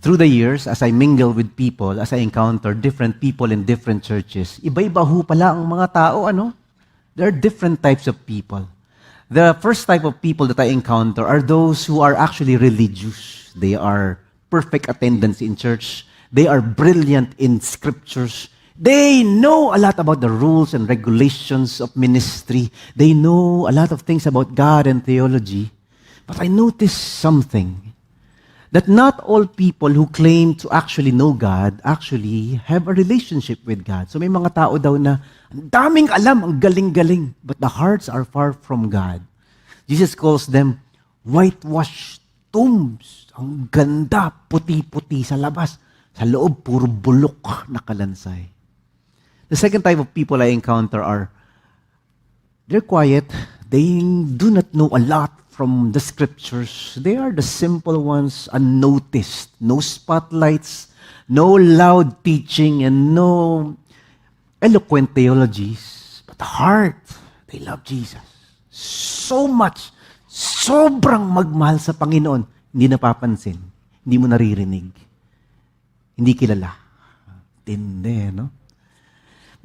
through the years, as I mingle with people, as I encounter different people in different churches, iba-iba ho pala ang mga tao, ano? There are different types of people. The first type of people that I encounter are those who are actually religious. They are perfect attendance in church. They are brilliant in scriptures. They know a lot about the rules and regulations of ministry. They know a lot of things about God and theology. But I noticed something, that not all people who claim to actually know God actually have a relationship with God. So may mga tao daw na ang daming alam, ang galing-galing, but the hearts are far from God. Jesus calls them whitewashed tombs. Ang ganda, puti-puti sa labas. Sa loob, puro bulok na kalansay. The second type of people I encounter are, they're quiet, they do not know a lot from the scriptures. They are the simple ones, unnoticed. No spotlights, no loud teaching, and no eloquent theologies. But the heart, they love Jesus. So much, sobrang magmahal sa Panginoon. Hindi napapansin, hindi mo naririnig, hindi kilala. Tindi, no?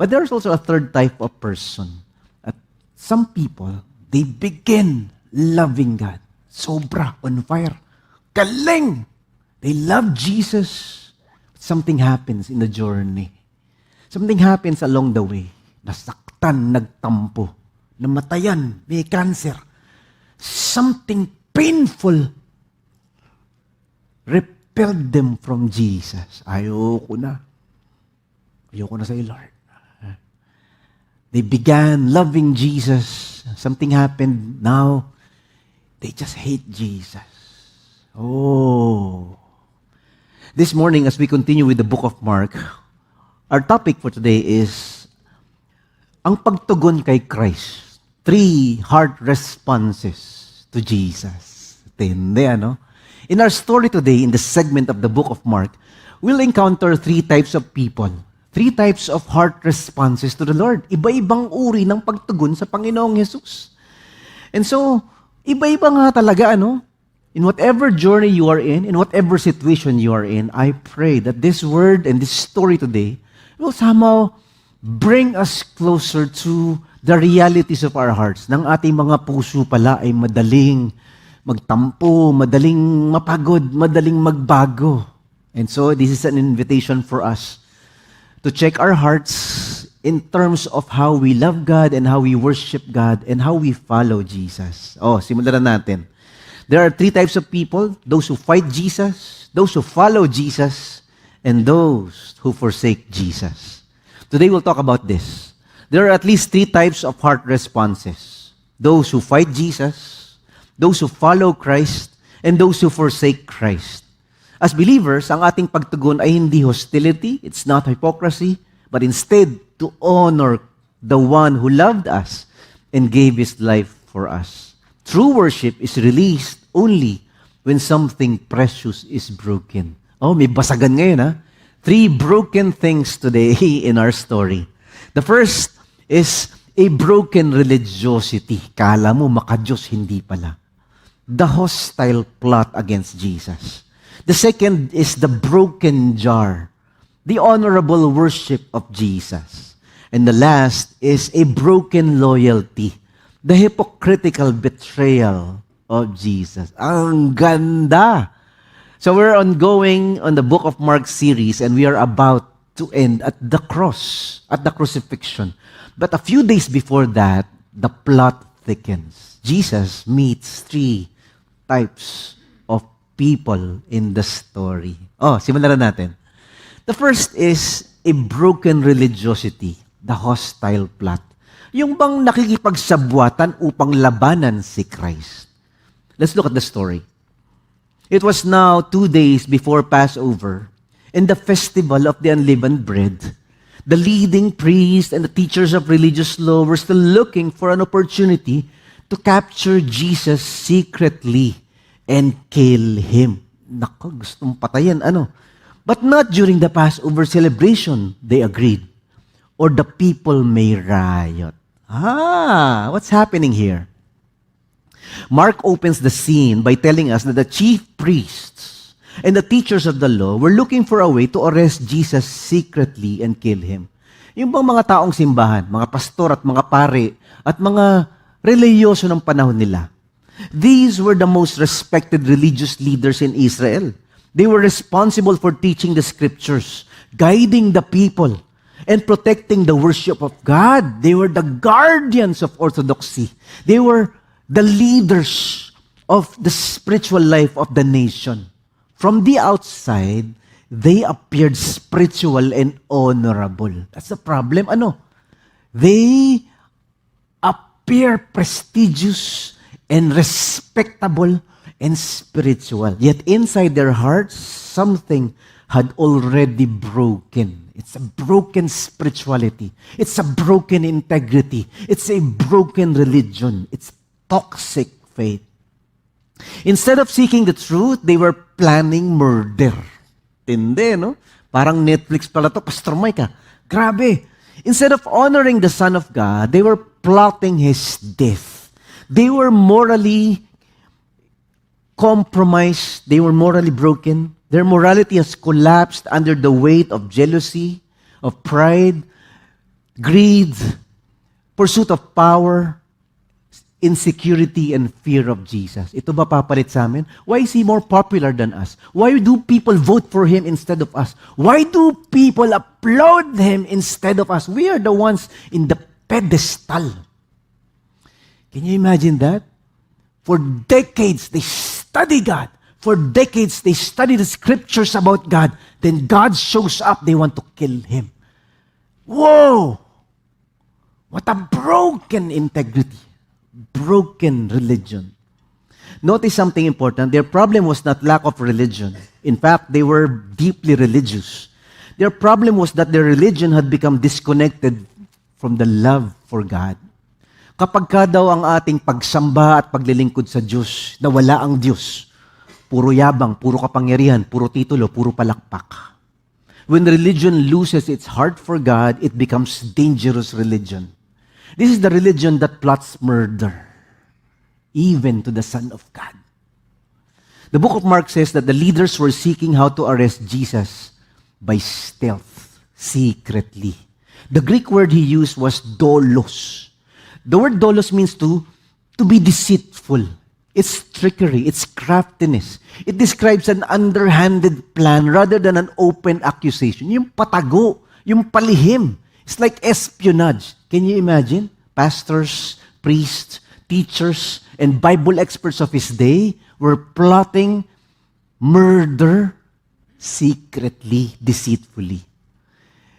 But there's also a third type of person. At some people, they begin loving God. Sobra, on fire. Galing! They love Jesus. Something happens in the journey. Something happens along the way. Nasaktan, nagtampo, namatayan, may cancer. Something painful repelled them from Jesus. Ayoko na. Ayoko na sa iyo, Lord. They began loving Jesus. Something happened. Now, they just hate Jesus. Oh. This morning, as we continue with the book of Mark, our topic for today is ang pagtugon kay Christ. 3 heart responses to Jesus. Tindi, ano? In our story today, in the segment of the book of Mark, we'll encounter 3 types of people. 3 types of heart responses to the Lord. Iba-ibang uri ng pagtugon sa Panginoong Jesus. And so, iba-iba nga talaga, ano? In whatever journey you are in whatever situation you are in, I pray that this word and this story today will somehow bring us closer to the realities of our hearts. Nang ating mga puso pala ay madaling magtampo, madaling mapagod, madaling magbago. And so, this is an invitation for us to check our hearts in terms of how we love God and how we worship God and how we follow Jesus. Oh, simulan na natin. There are 3 types of people, those who fight Jesus, those who follow Jesus, and those who forsake Jesus. Today we'll talk about this. There are at least 3 types of heart responses. Those who fight Jesus, those who follow Christ, and those who forsake Christ. As believers, ang ating pagtugon ay hindi hostility, it's not hypocrisy, but instead to honor the one who loved us and gave His life for us. True worship is released only when something precious is broken. Oh, may basagan ngayon, ha? 3 broken things today in our story. The first is a broken religiosity. Kala mo maka-Diyos, hindi pala. The hostile plot against Jesus. The second is the broken jar, the honorable worship of Jesus. And the last is a broken loyalty, the hypocritical betrayal of Jesus. Ang ganda! So we're ongoing on the Book of Mark series and we are about to end at the cross, at the crucifixion. But a few days before that, the plot thickens. Jesus meets 3 types of people in the story. Oh, simulan na natin. The first is a broken religiosity, the hostile plot. Yung bang nakikipagsabwatan upang labanan si Christ. Let's look at the story. It was now 2 days before Passover, in the festival of the unleavened bread. The leading priests and the teachers of religious law were still looking for an opportunity to capture Jesus secretly and kill Him. Naku, gustong patayan, ano? But not during the Passover celebration, they agreed. Or the people may riot. What's happening here? Mark opens the scene by telling us that the chief priests and the teachers of the law were looking for a way to arrest Jesus secretly and kill him. Yung bang mga taong simbahan, mga pastor at mga pare, at mga reliyoso ng panahon nila. These were the most respected religious leaders in Israel. They were responsible for teaching the scriptures, guiding the people, and protecting the worship of God. They were the guardians of orthodoxy. They were the leaders of the spiritual life of the nation. From the outside, they appeared spiritual and honorable. That's the problem. They appear prestigious and respectable and spiritual. Yet inside their hearts, something had already broken. It's a broken spirituality. It's a broken integrity. It's a broken religion. It's toxic faith. Instead of seeking the truth, they were planning murder. Tindi, no? Parang Netflix pala to, Pastor Mike, Grabe. Instead of honoring the Son of God, they were plotting His death. They were morally compromised. They were morally broken. Their morality has collapsed under the weight of jealousy, of pride, greed, pursuit of power, insecurity, and fear of Jesus. Ito ba papalit sa amin? Why is He more popular than us? Why do people vote for Him instead of us? Why do people applaud Him instead of us? We are the ones in the pedestal. Can you imagine that? For decades, they study God. For decades, they study the scriptures about God. Then God shows up, they want to kill Him. Whoa! What a broken integrity. Broken religion. Notice something important. Their problem was not lack of religion. In fact, they were deeply religious. Their problem was that their religion had become disconnected from the love for God. Kapag ka daw ang ating pagsamba at paglilingkod sa Diyos, na wala ang Diyos, puro yabang, puro kapangyarihan, puro titulo, puro palakpak. When religion loses its heart for God, it becomes dangerous religion. This is the religion that plots murder, even to the Son of God. The book of Mark says that the leaders were seeking how to arrest Jesus by stealth, secretly. The Greek word he used was doulos. The word doulos means to be deceitful. It's trickery, it's craftiness. It describes an underhanded plan rather than an open accusation. Yung patago, yung palihim. It's like espionage. Can you imagine? Pastors, priests, teachers, and Bible experts of his day were plotting murder secretly, deceitfully.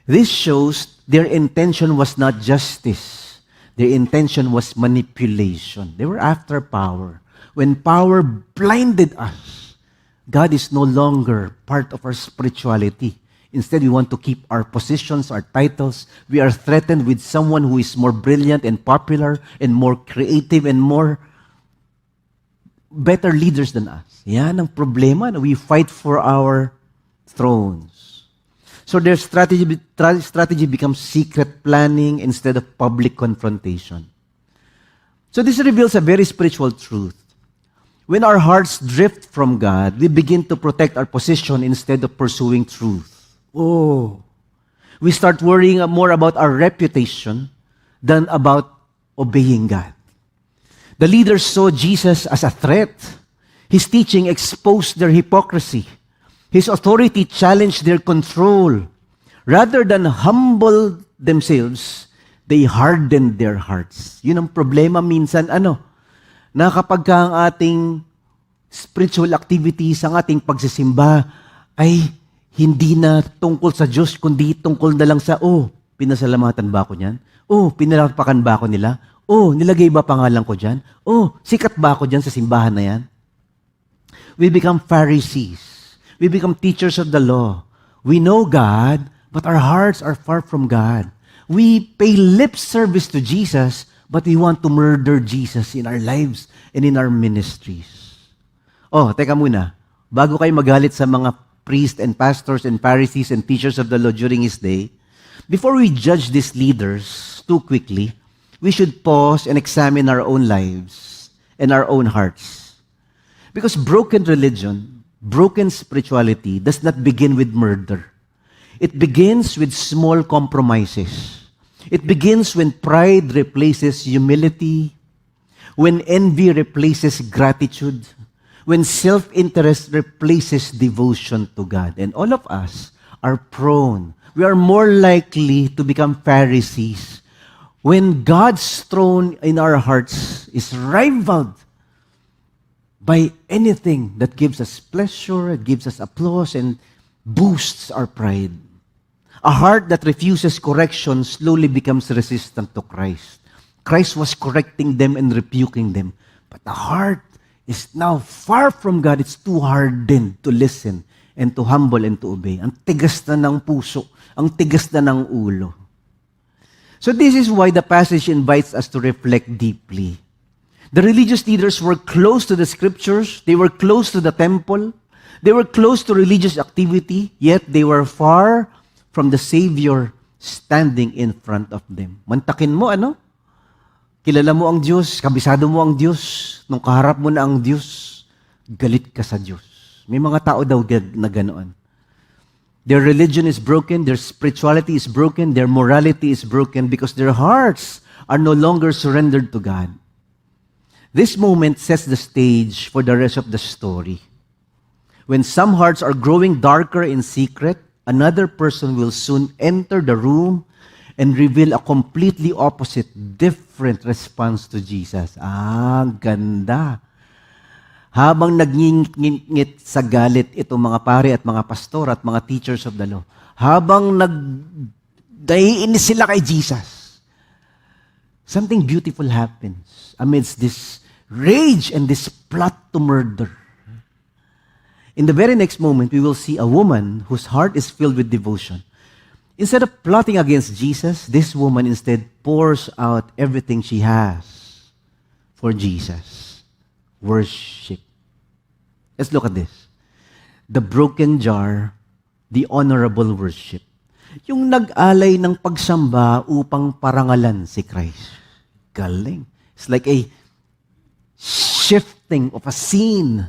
This shows their intention was not justice. Their intention was manipulation. They were after power. When power blinded us, God is no longer part of our spirituality. Instead, we want to keep our positions, our titles. We are threatened with someone who is more brilliant and popular and more creative and more better leaders than us. Yan ang problema. We fight for our thrones. So their strategy becomes secret planning instead of public confrontation. So this reveals a very spiritual truth. When our hearts drift from God, we begin to protect our position instead of pursuing truth. We start worrying more about our reputation than about obeying God. The leaders saw Jesus as a threat. His teaching exposed their hypocrisy. His authority challenged their control. Rather than humble themselves, they hardened their hearts. Yun ang problema minsan, na kapag ka ang ating spiritual activities, ang ating pagsisimba, ay hindi na tungkol sa Diyos, kundi tungkol na lang sa, pinasalamatan ba ako niyan? Pinalapakan ba ako nila? Nilagay ba pangalan ko dyan? Sikat ba ako dyan sa simbahan na yan? We become Pharisees. We become teachers of the law. We know God, but our hearts are far from God. We pay lip service to Jesus, but we want to murder Jesus in our lives and in our ministries. Teka muna. Bago kayo magalit sa mga priests and pastors and Pharisees and teachers of the law during his day, before we judge these leaders too quickly, we should pause and examine our own lives and our own hearts. Because broken religion broken spirituality does not begin with murder. It begins with small compromises. It begins when pride replaces humility, when envy replaces gratitude, when self-interest replaces devotion to God. And all of us are prone. We are more likely to become Pharisees when God's throne in our hearts is rivaled by anything that gives us pleasure, gives us applause, and boosts our pride. A heart that refuses correction slowly becomes resistant to Christ. Christ was correcting them and rebuking them. But the heart is now far from God. It's too hardened to listen and to humble and to obey. Ang tigas na ng puso. Ang tigas na ng ulo. So this is why the passage invites us to reflect deeply. The religious leaders were close to the scriptures. They were close to the temple. They were close to religious activity, yet they were far from the Savior standing in front of them. Mantakin mo, ano? Kilala mo ang Diyos, kabisado mo ang Diyos, nung kaharap mo na ang Diyos, galit ka sa Diyos. May mga tao daw na ganoon. Their religion is broken, their spirituality is broken, their morality is broken because their hearts are no longer surrendered to God. This moment sets the stage for the rest of the story. When some hearts are growing darker in secret, another person will soon enter the room and reveal a completely opposite, different response to Jesus. Ganda. Habang nagngingit sa galit itong mga pare at mga pastor at mga teachers of the law, habang naiinis sila kay Jesus, something beautiful happens amidst this rage and this plot to murder. In the very next moment, we will see a woman whose heart is filled with devotion. Instead of plotting against Jesus, this woman instead pours out everything she has for Jesus. Worship. Let's look at this. The broken jar, the honorable worship. Yung nag-alay ng pagsamba upang parangalan si Christ. Galing. It's like a shifting of a scene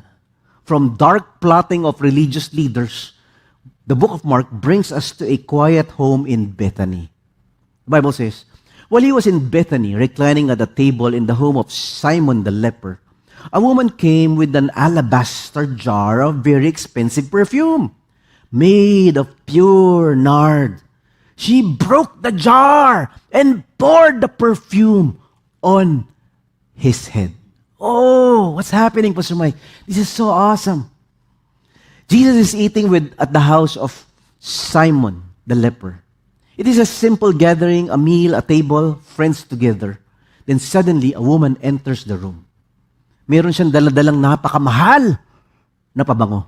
from dark plotting of religious leaders. The book of Mark brings us to a quiet home in Bethany. The Bible says, while he was in Bethany, reclining at a table in the home of Simon the leper, a woman came with an alabaster jar of very expensive perfume, made of pure nard. She broke the jar and poured the perfume on his head. Oh, what's happening, Pastor Mike? This is so awesome. Jesus is eating at the house of Simon the leper. It is a simple gathering, a meal, a table, friends together. Then suddenly, a woman enters the room. Meron siyang daladalang napakamahal na pabango,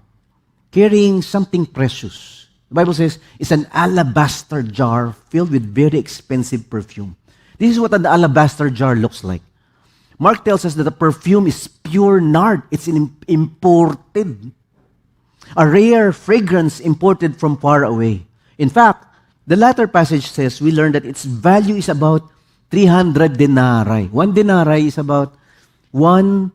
carrying something precious. The Bible says, it's an alabaster jar filled with very expensive perfume. This is what an alabaster jar looks like. Mark tells us that the perfume is pure nard. It's imported. A rare fragrance imported from far away. In fact, the latter passage says we learn that its value is about 300 denarii. 1 denarii is about one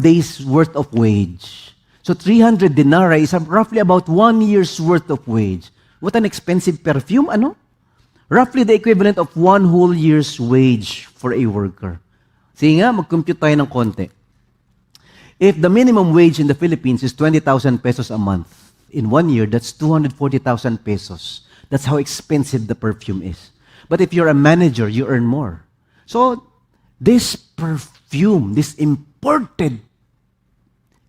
day's worth of wage. So 300 denarii is roughly about 1 year's worth of wage. What an expensive perfume, ano? Roughly the equivalent of 1 whole year's wage for a worker. Sige nga, mag-compute tayo ng konti. If the minimum wage in the Philippines is 20,000 pesos a month, in 1 year, that's 240,000 pesos. That's how expensive the perfume is. But if you're a manager, you earn more. So, this perfume, this imported,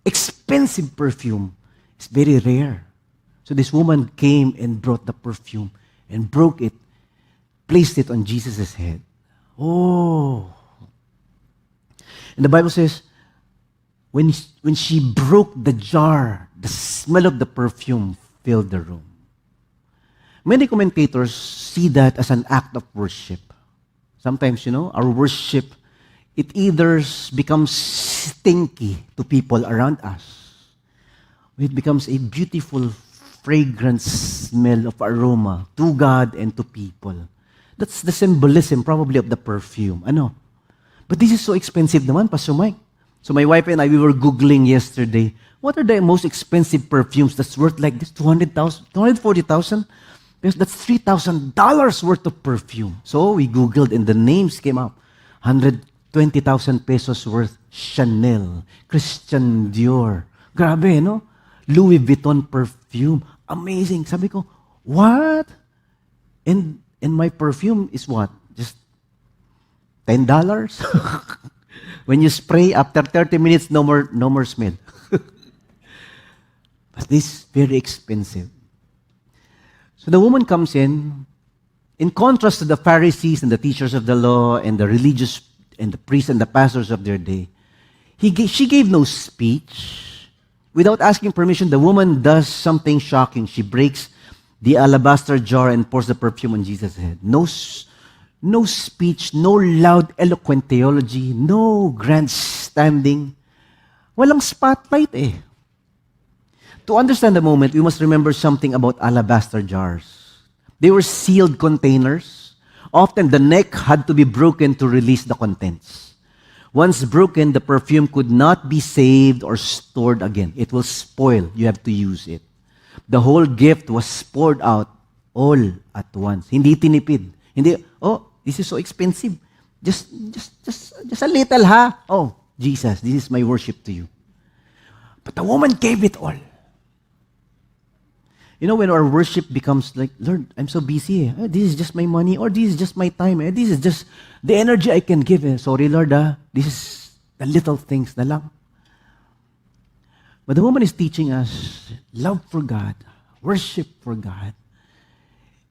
expensive perfume, is very rare. So this woman came and brought the perfume and broke it, placed it on Jesus' head. Oh. And the Bible says, when she broke the jar, the smell of the perfume filled the room. Many commentators see that as an act of worship. Sometimes, our worship, it either becomes stinky to people around us, or it becomes a beautiful, fragrant smell of aroma to God and to people. That's the symbolism probably of the perfume. But this is so expensive naman, Pastor Mike. So my wife and I, we were Googling yesterday, what are the most expensive perfumes that's worth like this? 200,000, 240,000? That's $3,000 worth of perfume. So we Googled and the names came up. 120,000 pesos worth Chanel, Christian Dior. Grabe, no? Louis Vuitton perfume. Amazing. Sabi ko, what? And my perfume is what? Just $10? When you spray, after 30 minutes, no more smell. But this is very expensive. So the woman comes in contrast to the Pharisees and the teachers of the law and the religious and the priests and the pastors of their day. She gave no speech. Without asking permission, the woman does something shocking. She breaks the alabaster jar and pours the perfume on Jesus' head. No speech, no loud, eloquent theology, no grandstanding. Walang spotlight eh. To understand the moment, we must remember something about alabaster jars. They were sealed containers. Often the neck had to be broken to release the contents. Once broken, the perfume could not be saved or stored again. It will spoil. You have to use it. The whole gift was poured out all at once. Hindi tinipid. Hindi, oh, this is so expensive. Just a little, ha? Oh, Jesus, this is my worship to you. But the woman gave it all. You know, when our worship becomes like, Lord, I'm so busy. This is just my money, or this is just my time. This is just the energy I can give. Sorry, Lord, this is the little things na lang. But the woman is teaching us love for God, worship for God,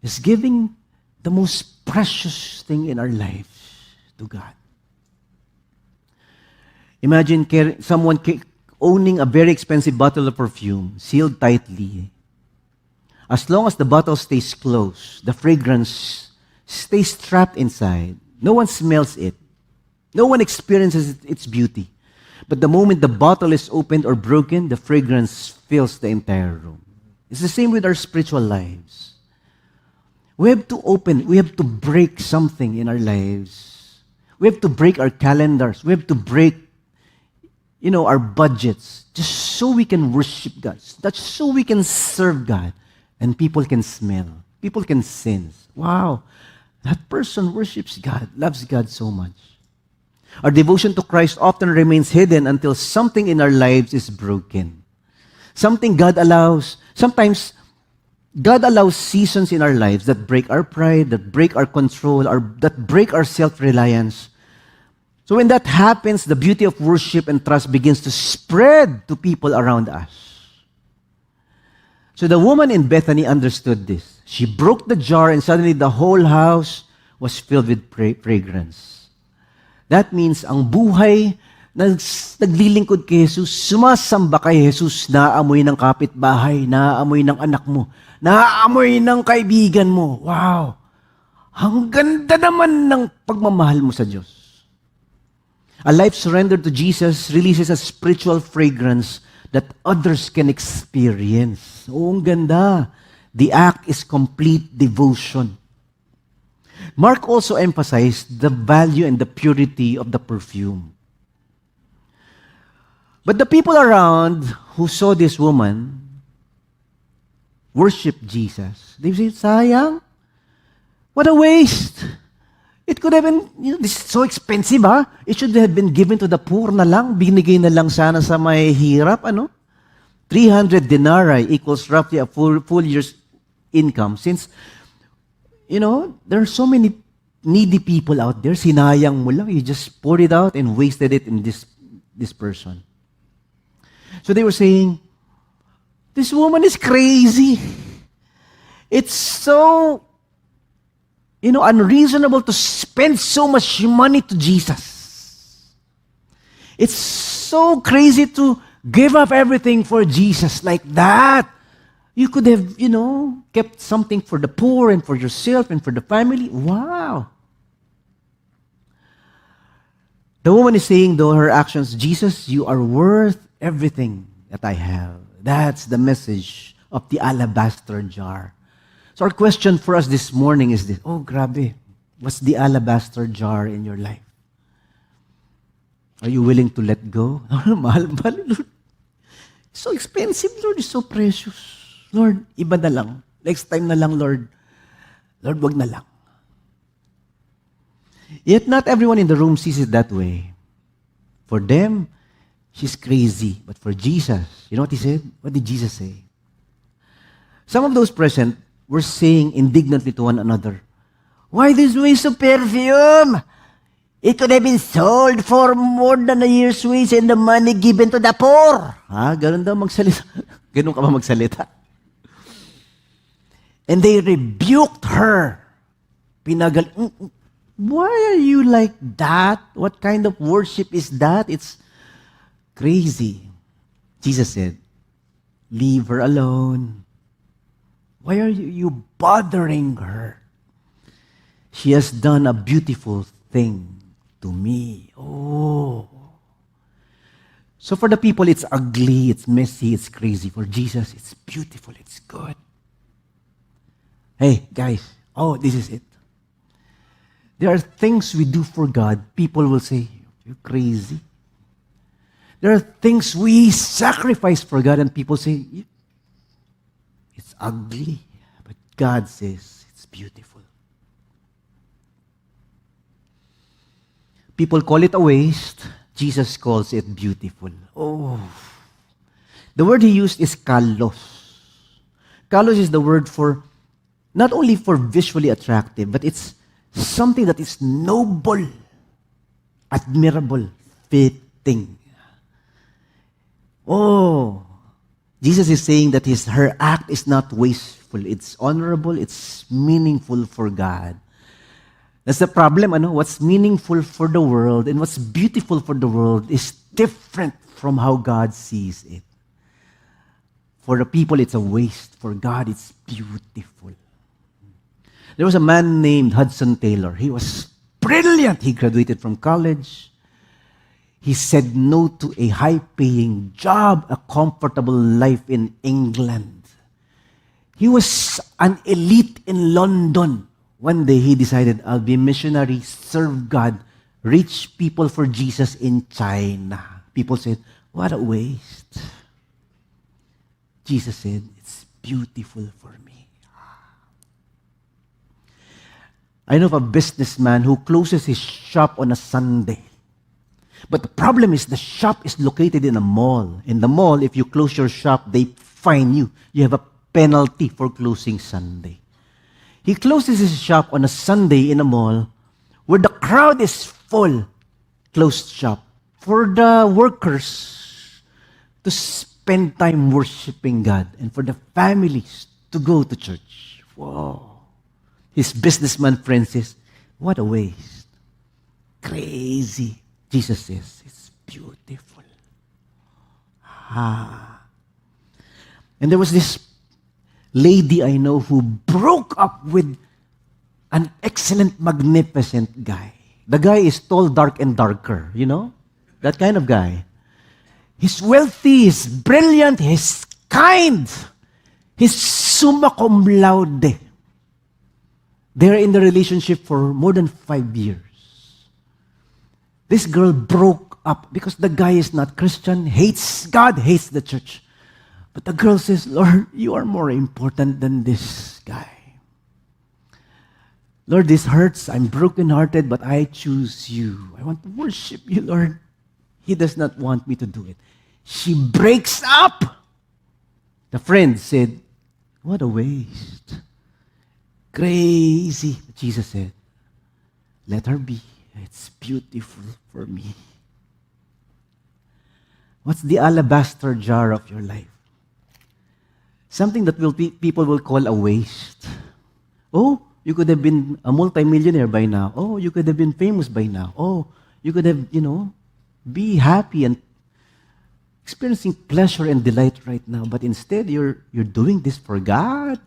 is giving the most precious thing in our lives to God. Imagine someone owning a very expensive bottle of perfume, sealed tightly. As long as the bottle stays closed, the fragrance stays trapped inside. No one smells it. No one experiences its beauty. But the moment the bottle is opened or broken, the fragrance fills the entire room. It's the same with our spiritual lives. We have to break something in our lives. We have to break our calendars. We have to break, our budgets, just so we can worship God. That's so we can serve God. And people can smell. People can sense. Wow, that person worships God, loves God so much. Our devotion to Christ often remains hidden until something in our lives is broken. Sometimes God allows seasons in our lives that break our pride, that break our control, that break our self-reliance. So when that happens, the beauty of worship and trust begins to spread to people around us. So the woman in Bethany understood this. She broke the jar and suddenly the whole house was filled with fragrance. That means ang buhay na naglilingkod kay Jesus, sumasamba kay Jesus, naaamoy ng kapitbahay, naaamoy ng anak mo, naaamoy ng kaibigan mo. Wow! Ang ganda naman ng pagmamahal mo sa Diyos. A life surrendered to Jesus releases a spiritual fragrance that others can experience. Oh, ang ganda. The act is complete devotion. Mark also emphasized the value and the purity of the perfume. But the people around who saw this woman worship Jesus, they said, sayang, what a waste. It could have been, this is so expensive, ha? It should have been given to the poor na lang. Binigay na lang sana sa may hirap, 300 denarii equals roughly a full year's income. Since, there are so many needy people out there, sinayang mo lang. You just poured it out and wasted it in this person. So they were saying, this woman is crazy. It's so unreasonable to spend so much money to Jesus. It's so crazy to give up everything for Jesus like that. You could have, kept something for the poor and for yourself and for the family. Wow. The woman is saying, though her actions, Jesus, you are worth everything that I have. That's the message of the alabaster jar. So our question for us this morning is this. Oh, grabe. What's the alabaster jar in your life? Are you willing to let go? Mahal, Lord. So expensive, Lord. It's so precious. Lord, iba na lang. Next time na lang, Lord. Lord, wag na lang. Yet not everyone in the room sees it that way. For them, she's crazy. But for Jesus, you know what he said? What did Jesus say? Some of those present were saying indignantly to one another, "Why this waste of perfume? It could have been sold for more than a year's wage and the money given to the poor." Ganun daw magsalita. Ganun ka ba magsalita? And they rebuked her. Why are you like that? What kind of worship is that? It's crazy. Jesus said, "Leave her alone. Why are you bothering her? She has done a beautiful thing to me." Oh. So for the people, it's ugly, it's messy, it's crazy. For Jesus, it's beautiful, it's good. Hey, guys, this is it. There are things we do for God, people will say, "You're crazy." There are things we sacrifice for God, and people say, "It's ugly." But God says, it's beautiful. People call it a waste. Jesus calls it beautiful. Oh. The word he used is kalos. Kalos is the word for, not only for visually attractive, but it's something that is noble, admirable, fitting. Oh. Jesus is saying that her act is not wasteful. It's honorable, it's meaningful for God. That's the problem. What's meaningful for the world and what's beautiful for the world is different from how God sees it. For the people, it's a waste. For God, it's beautiful. There was a man named Hudson Taylor. He was brilliant. He graduated from college. He said no to a high-paying job, a comfortable life in England. He was an elite in London. One day he decided, "I'll be a missionary, serve God, reach people for Jesus in China." People said, "What a waste." Jesus said, "It's beautiful for me." I know of a businessman who closes his shop on a Sunday. But the problem is the shop is located in a mall. In the mall, if you close your shop, they fine you. You have a penalty for closing Sunday. He closes his shop on a Sunday in a mall where the crowd is full. Closed shop. For the workers to spend time worshiping God and for the families to go to church. Wow. His businessman friend says, "What a waste. Crazy." Jesus says, "It's beautiful." And there was this lady I know who broke up with an excellent, magnificent guy. The guy is tall, dark, and darker, That kind of guy. He's wealthy, he's brilliant, he's kind. He's summa cum laude. They're in the relationship for more than 5 years. This girl broke up because the guy is not Christian, hates God, hates the church. But the girl says, "Lord, you are more important than this guy. Lord, this hurts. I'm brokenhearted, but I choose you. I want to worship you, Lord." He does not want me to do it. She breaks up. The friend said, "What a waste. Crazy." But Jesus said, "Let her be. It's beautiful for me." What's the alabaster jar of your life? Something that people will call a waste. Oh, you could have been a multimillionaire by now. Oh, you could have been famous by now. Oh, you could have, be happy and experiencing pleasure and delight right now. But instead, you're doing this for God.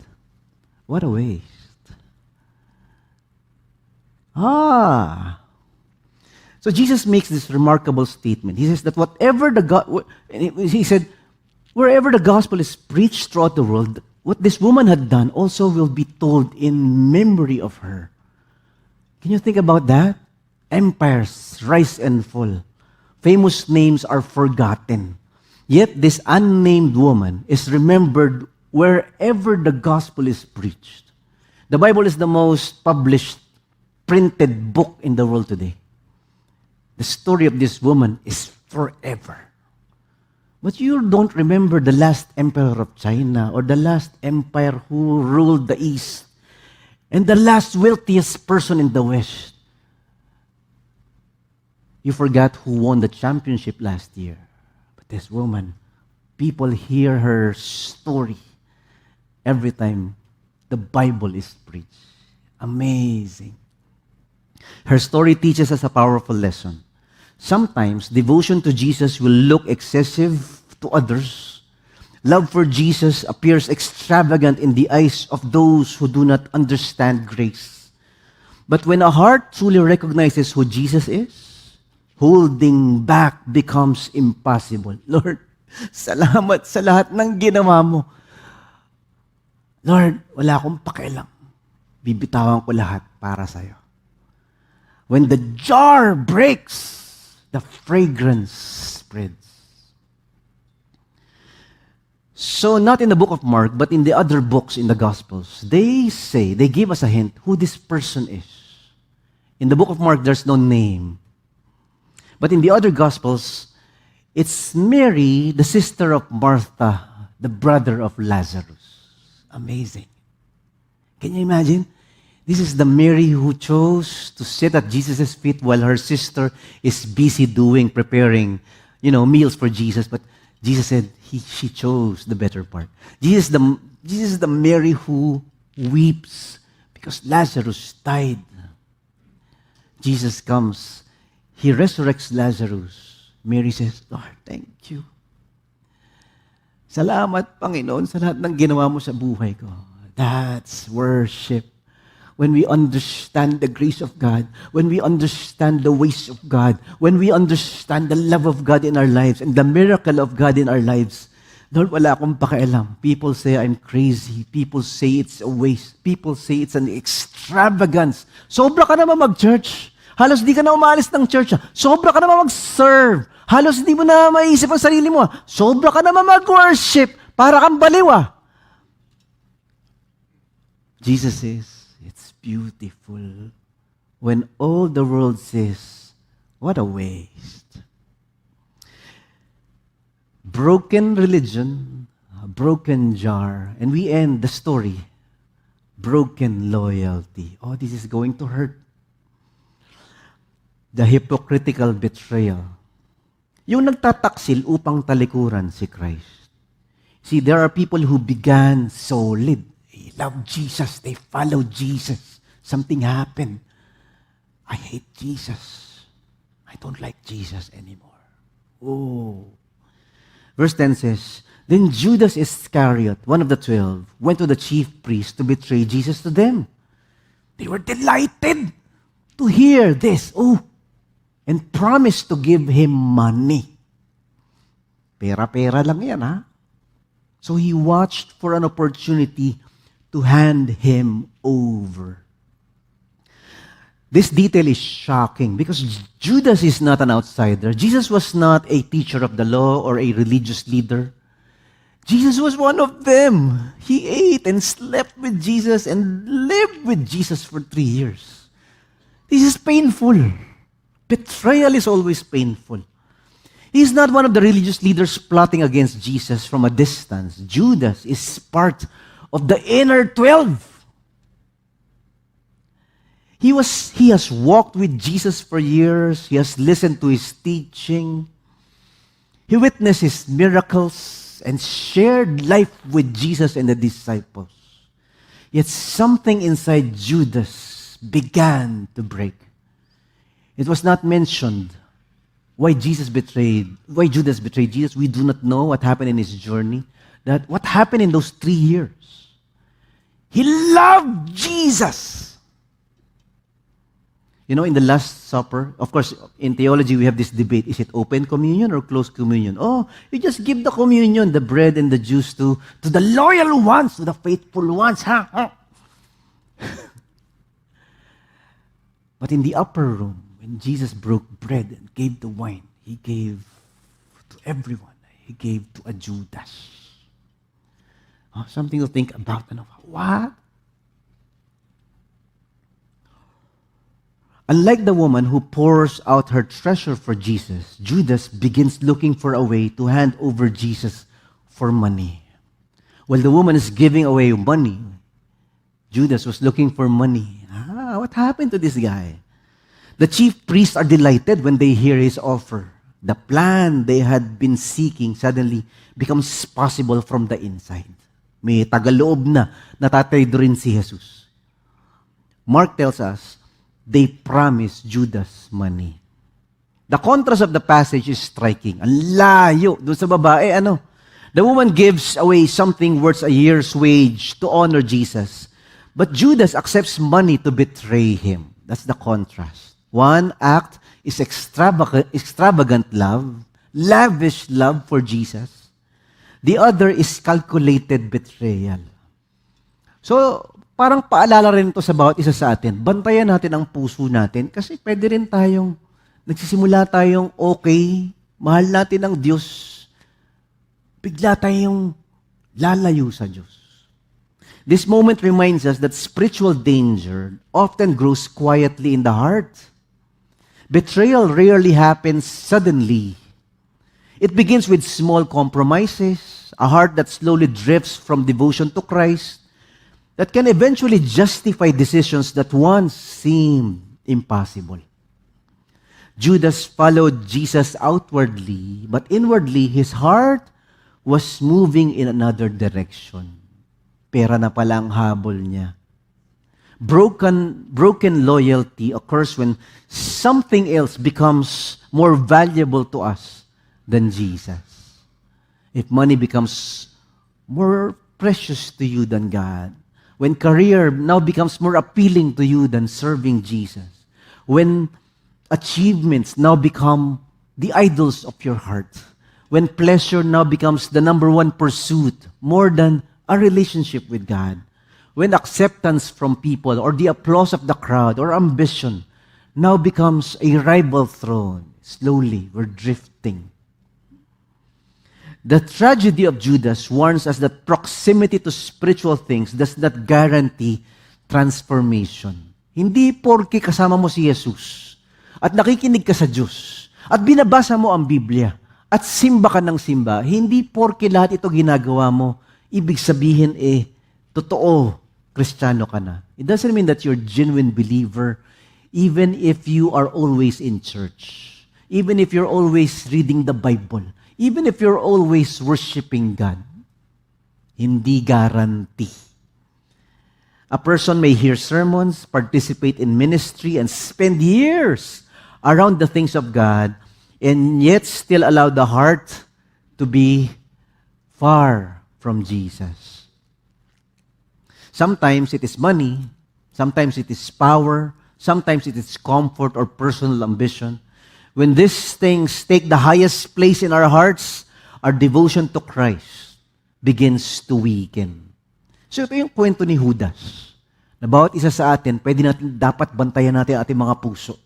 What a waste. So Jesus makes this remarkable statement. He says that wherever the gospel is preached throughout the world, what this woman had done also will be told in memory of her. Can you think about that? Empires rise and fall. Famous names are forgotten. Yet this unnamed woman is remembered wherever the gospel is preached. The Bible is the most published, printed book in the world today. The story of this woman is forever. But you don't remember the last emperor of China or the last empire who ruled the East and the last wealthiest person in the West. You forgot who won the championship last year. But this woman, people hear her story every time the Bible is preached. Amazing. Her story teaches us a powerful lesson. Sometimes devotion to Jesus will look excessive to others. Love for Jesus appears extravagant in the eyes of those who do not understand grace. But when a heart truly recognizes who Jesus is, holding back becomes impossible. Lord, salamat sa lahat ng ginawa mo. Lord, wala akong pakialam. Bibitawan ko lahat para sa'yo. When the jar breaks, the fragrance spreads. So, not in the book of Mark, but in the other books in the Gospels, they give us a hint who this person is. In the book of Mark, there's no name. But in the other Gospels, it's Mary, the sister of Martha, the brother of Lazarus. Amazing. Can you imagine? This is the Mary who chose to sit at Jesus' feet while her sister is busy preparing, meals for Jesus. But Jesus said she chose the better part. Jesus is the Mary who weeps because Lazarus died. Jesus comes. He resurrects Lazarus. Mary says, Lord, thank you. Salamat, Panginoon, sa lahat ng ginawa mo sa buhay ko. That's worship. When we understand the grace of God, when we understand the ways of God, when we understand the love of God in our lives and the miracle of God in our lives, Lord, wala akong pakialam. People say I'm crazy. People say it's a waste. People say it's an extravagance. Sobra ka naman mag-church. Halos di ka na umalis ng church. Sobra ka naman mag-serve. Halos di mo na maisip ang sarili mo. Sobra ka naman mag-worship. Para kang baliw. Jesus says, it's beautiful when all the world says, what a waste. Broken religion, a broken jar, and we end the story, broken loyalty. Oh, this is going to hurt. The hypocritical betrayal. Yung nagtataksil upang talikuran si Christ. See, there are people who began solid. They love Jesus. They follow Jesus. Something happened. I hate Jesus. I don't like Jesus anymore. Oh. Verse 10 says, Then Judas Iscariot, one of the 12, went to the chief priests to betray Jesus to them. They were delighted to hear this. Oh, and promised to give him money. Pera-pera lang yan, ha? So he watched for an opportunity to hand him over. This detail is shocking because Judas is not an outsider. Jesus was not a teacher of the law or a religious leader. Jesus was one of them. He ate and slept with Jesus and lived with Jesus for 3 years. This is painful. Betrayal is always painful. He's not one of the religious leaders plotting against Jesus from a distance. Judas is part of the inner 12. He has walked with Jesus for years. He has listened to his teaching. He witnessed his miracles and shared life with Jesus and the disciples. Yet something inside Judas began to break. It was not mentioned why Judas betrayed Jesus. We do not know what happened in his journey. What happened in those 3 years. He loved Jesus. In the Last Supper, of course, in theology, we have this debate. Is it open communion or closed communion? Oh, you just give the communion, the bread and the juice to the loyal ones, to the faithful ones. Huh? But in the upper room, when Jesus broke bread and gave the wine, He gave to everyone. He gave to a Judas. Something to think about. What? Unlike the woman who pours out her treasure for Jesus, Judas begins looking for a way to hand over Jesus for money. While the woman is giving away money, Judas was looking for money. What happened to this guy? The chief priests are delighted when they hear his offer. The plan they had been seeking suddenly becomes possible from the inside. May tagaloob na natataydo rin si Jesus. Mark tells us, they promised Judas money. The contrast of the passage is striking. Ang layo doon sa babae, The woman gives away something worth a year's wage to honor Jesus. But Judas accepts money to betray him. That's the contrast. One act is extravagant love, lavish love for Jesus. The other is calculated betrayal. So, parang paalala rin ito sa bawat isa sa atin. Bantayan natin ang puso natin kasi pwede rin nagsisimula tayong okay, mahal natin ang Diyos, bigla tayong lalayo sa Diyos. This moment reminds us that spiritual danger often grows quietly in the heart. Betrayal rarely happens suddenly. It begins with small compromises, a heart that slowly drifts from devotion to Christ, that can eventually justify decisions that once seemed impossible. Judas followed Jesus outwardly, but inwardly his heart was moving in another direction. Pera na pala ang habol niya. Broken loyalty occurs when something else becomes more valuable to us than Jesus. If money becomes more precious to you than God, when career now becomes more appealing to you than serving Jesus, when achievements now become the idols of your heart, when pleasure now becomes the number one pursuit more than a relationship with God, when acceptance from people or the applause of the crowd or ambition now becomes a rival throne, slowly we're drifting. The tragedy of Judas warns us that proximity to spiritual things does not guarantee transformation. Hindi porke kasama mo si Jesus at nakikinig ka sa Diyos at binabasa mo ang Biblia at simba ka ng simba, hindi porke lahat ito ginagawa mo, ibig sabihin totoo, Kristiyano ka na. It doesn't mean that you're a genuine believer even if you are always in church, even if you're always reading the Bible, even if you're always worshiping God. Hindi guarantee. A person may hear sermons, participate in ministry, and spend years around the things of God, and yet still allow the heart to be far from Jesus. Sometimes it is money, sometimes it is power, sometimes it is comfort or personal ambition. When these things take the highest place in our hearts, our devotion to Christ begins to weaken. So ito yung kwento ni Judas, na bawat isa sa atin, dapat bantayan natin ang ating mga puso.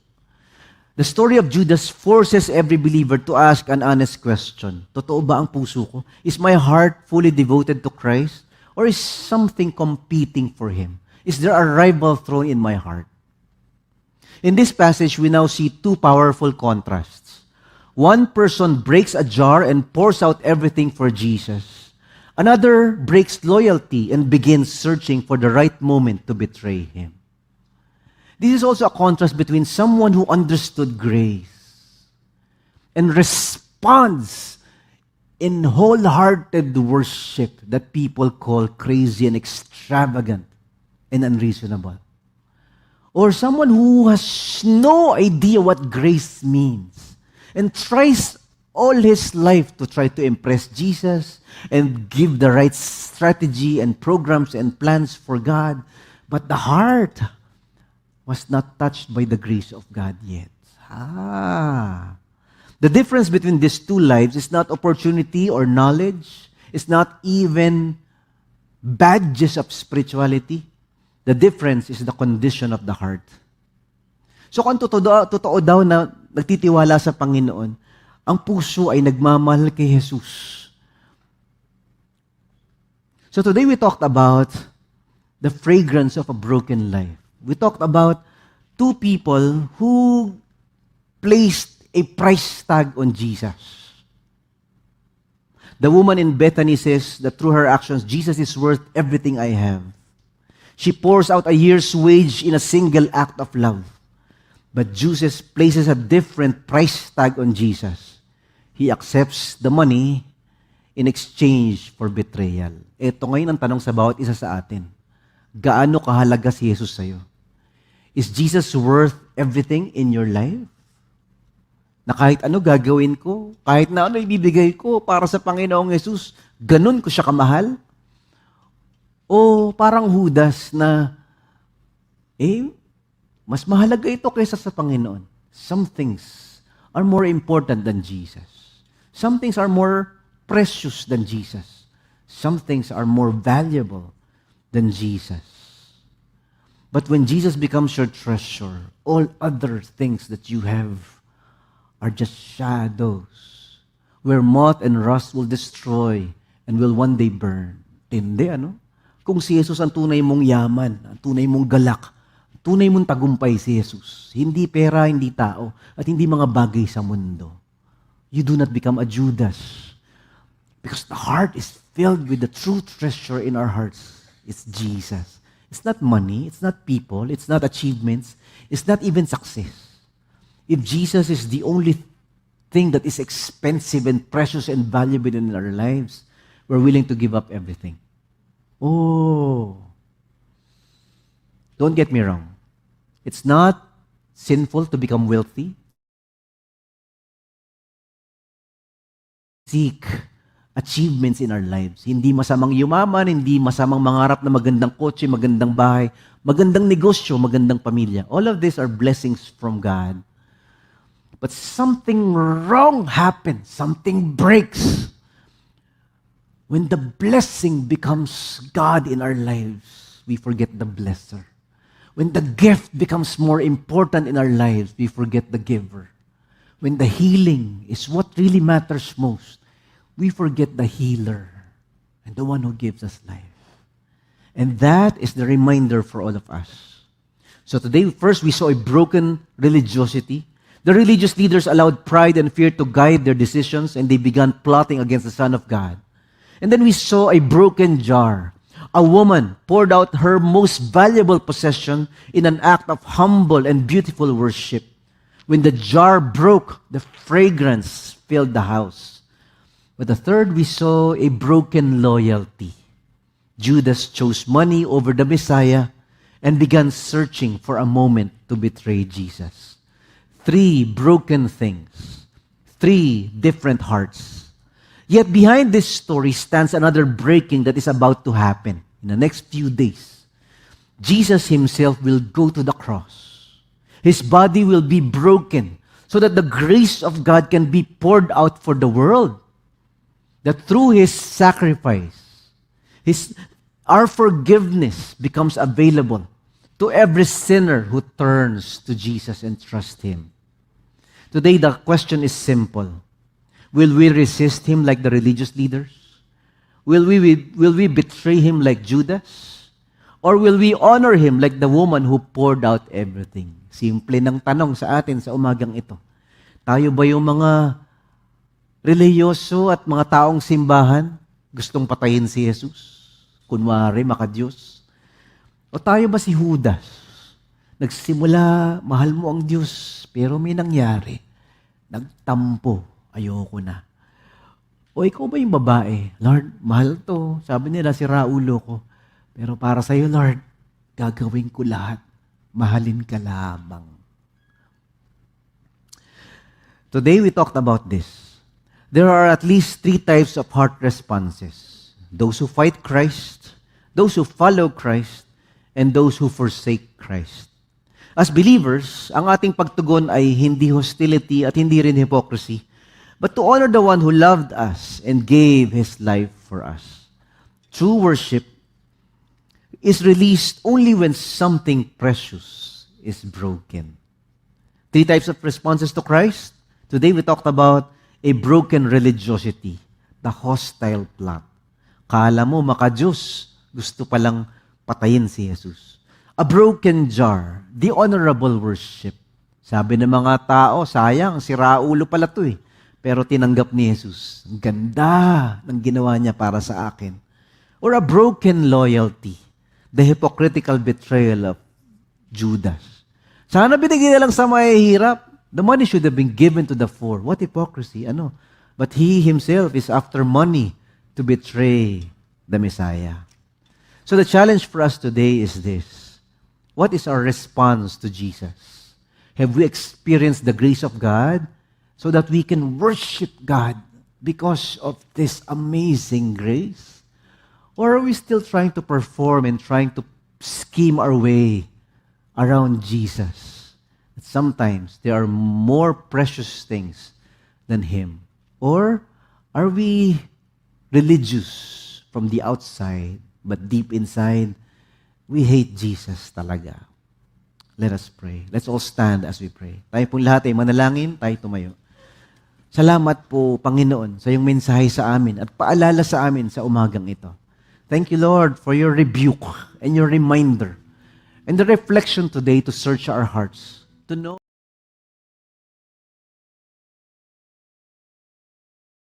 The story of Judas forces every believer to ask an honest question. Totoo ba ang puso ko? Is my heart fully devoted to Christ? Or is something competing for Him? Is there a rival throne in my heart? In this passage, we now see two powerful contrasts. One person breaks a jar and pours out everything for Jesus. Another breaks loyalty and begins searching for the right moment to betray Him. This is also a contrast between someone who understood grace and responds in wholehearted worship that people call crazy and extravagant and unreasonable. Or someone who has no idea what grace means and tries all his life to try to impress Jesus and give the right strategy and programs and plans for God, but the heart was not touched by the grace of God yet. The difference between these two lives is not opportunity or knowledge. It's not even badges of spirituality. The difference is the condition of the heart. So kung totoo daw na nagtitiwala sa Panginoon, ang puso ay nagmamahal kay Jesus. So today we talked about the fragrance of a broken life. We talked about two people who placed a price tag on Jesus. The woman in Bethany says that through her actions, Jesus is worth everything I have. She pours out a year's wage in a single act of love. But Judas places a different price tag on Jesus. He accepts the money in exchange for betrayal. Ito ngayon ang tanong sa bawat isa sa atin. Gaano kahalaga si Jesus sa'yo? Is Jesus worth everything in your life? Na kahit ano gagawin ko, kahit na ano ibibigay ko para sa Panginoong Jesus, ganun ko siya kamahal? O parang Judas na, mas mahalaga ito kaysa sa Panginoon. Some things are more important than Jesus. Some things are more precious than Jesus. Some things are more valuable than Jesus. But when Jesus becomes your treasure, all other things that you have are just shadows where moth and rust will destroy and will one day burn. Tindi, ano? Kung si Jesus ang tunay mong yaman, ang tunay mong galak, ang tunay mong tagumpay si Jesus, hindi pera, hindi tao, at hindi mga bagay sa mundo, you do not become a Judas. Because the heart is filled with the true treasure in our hearts. It's Jesus. It's not money, it's not people, it's not achievements, it's not even success. If Jesus is the only thing that is expensive and precious and valuable in our lives, we're willing to give up everything. Oh, don't get me wrong. It's not sinful to become wealthy. Seek achievements in our lives. Hindi masamang yumaman, hindi masamang mangarap na magandang kotse, magandang bahay, magandang negosyo, magandang pamilya. All of these are blessings from God. But something wrong happens, something breaks. When the blessing becomes God in our lives, we forget the blesser. When the gift becomes more important in our lives, we forget the giver. When the healing is what really matters most, we forget the healer and the one who gives us life. And that is the reminder for all of us. So today, first we saw a broken religiosity. The religious leaders allowed pride and fear to guide their decisions, and they began plotting against the Son of God. And then we saw a broken jar. A woman poured out her most valuable possession in an act of humble and beautiful worship. When the jar broke, the fragrance filled the house. But the third, we saw a broken loyalty. Judas chose money over the Messiah and began searching for a moment to betray Jesus. 3 broken things, 3 different hearts. Yet behind this story stands another breaking that is about to happen in the next few days. Jesus himself will go to the cross. His body will be broken so that the grace of God can be poured out for the world. That through his sacrifice, our forgiveness becomes available to every sinner who turns to Jesus and trusts him. Today, the question is simple. Will we resist him like the religious leaders? Will we betray him like Judas? Or will we honor him like the woman who poured out everything? Simple ng tanong sa atin sa umagang ito. Tayo ba yung mga reliyoso at mga taong simbahan gustong patayin si Jesus? Kunwari, maka-Diyos? O tayo ba si Judas? Nagsimula, mahal mo ang Diyos, pero may nangyari. Nagtampo, ayoko na. O ikaw ba yung babae? Lord, mahal to. Sabi nila, sira ulo ko. Pero para sa'yo, Lord, gagawin ko lahat. Mahalin ka lamang. Today, we talked about this. There are at least 3 types of heart responses. Those who fight Christ, those who follow Christ, and those who forsake Christ. As believers, ang ating pagtugon ay hindi hostility at hindi rin hypocrisy, but to honor the one who loved us and gave his life for us. True worship is released only when something precious is broken. 3 types of responses to Christ. Today we talked about A broken religiosity, the hostile plot. Kala mo maka-Diyos, gusto palang patayin si Jesus. A broken jar, the honorable worship. Sabi ng mga tao, sayang, si Raulo pala to eh. Pero tinanggap ni Jesus. Ang ganda ng ginawa niya para sa akin. Or a broken loyalty, the hypocritical betrayal of Judas. Sana binigyan na lang sa mahihirap. The money should have been given to the poor. What hypocrisy, ano? But he himself is after money to betray the Messiah. So the challenge for us today is this. What is our response to Jesus? Have we experienced the grace of God so that we can worship God because of this amazing grace? Or are we still trying to perform and trying to scheme our way around Jesus? Sometimes there are more precious things than Him. Or are we religious from the outside, but deep inside, we hate Jesus talaga? Let us pray. Let's all stand as we pray. Tayo pong lahat ay manalangin, tayo tumayo. Salamat po, Panginoon, sa iyong mensahe sa amin at paalala sa amin sa umagang ito. Thank you, Lord, for your rebuke and your reminder and the reflection today to search our hearts, to know